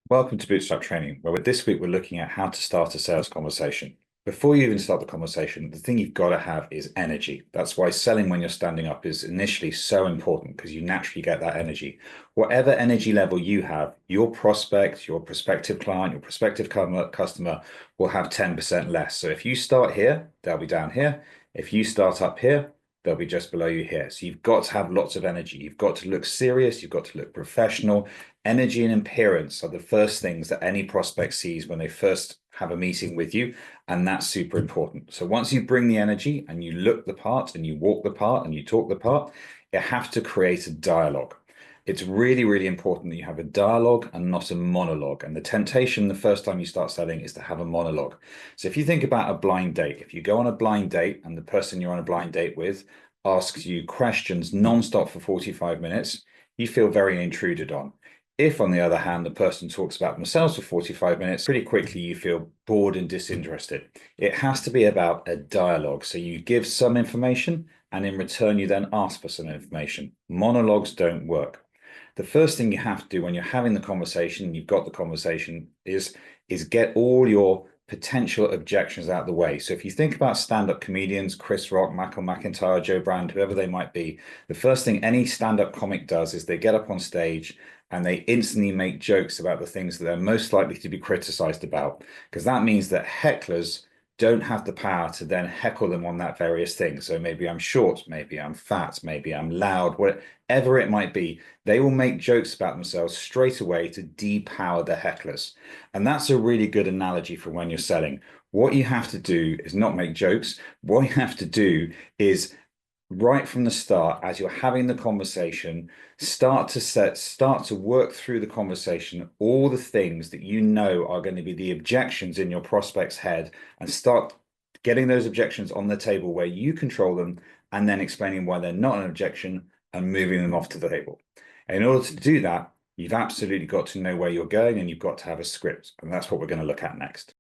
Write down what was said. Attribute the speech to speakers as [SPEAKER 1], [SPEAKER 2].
[SPEAKER 1] Welcome to Bootstrap Training, where this week we're looking at how to start a sales conversation. Before you even start the conversation, the thing you've got to have is energy. That's why selling when you're standing up is initially so important because you naturally get that energy. Whatever energy level you have, your prospect, your prospective client, your prospective customer will have 10% less. So if you start here, they'll be down here. If you start up here, they'll be just below you here. So you've got to have lots of energy. You've got to look serious. You've got to look professional. Energy and appearance are the first things that any prospect sees when they first have a meeting with you, and that's super important. So once you bring the energy and you look the part and you walk the part and you talk the part, you have to create a dialogue. It's really, really important that you have a dialogue and not a monologue. And the temptation the first time you start selling is to have a monologue. So if you think about a blind date, if you go on a blind date and the person you're on a blind date with asks you questions nonstop for 45 minutes, you feel very intruded on. If, on the other hand, the person talks about themselves for 45 minutes, pretty quickly you feel bored and disinterested. It has to be about a dialogue. So you give some information and in return you then ask for some information. Monologues don't work. The first thing you have to do when you're having the conversation, you've got the conversation, is get all your potential objections out of the way. So if you think about stand-up comedians, Chris Rock, Michael McIntyre, Joe Brand, whoever they might be, the first thing any stand-up comic does is they get up on stage and they instantly make jokes about the things that they're most likely to be criticized about, because that means that hecklers don't have the power to then heckle them on that various thing. So maybe I'm short, maybe I'm fat, maybe I'm loud, whatever it might be. They will make jokes about themselves straight away to depower the hecklers. And that's a really good analogy for when you're selling. What you have to do is not make jokes. What you have to do is right from the start, as you're having the conversation, start to work through the conversation, all the things that you know are going to be the objections in your prospect's head, and start getting those objections on the table where you control them, and then explaining why they're not an objection and moving them off to the table. And in order to do that, you've absolutely got to know where you're going and you've got to have a script. And that's what we're going to look at next.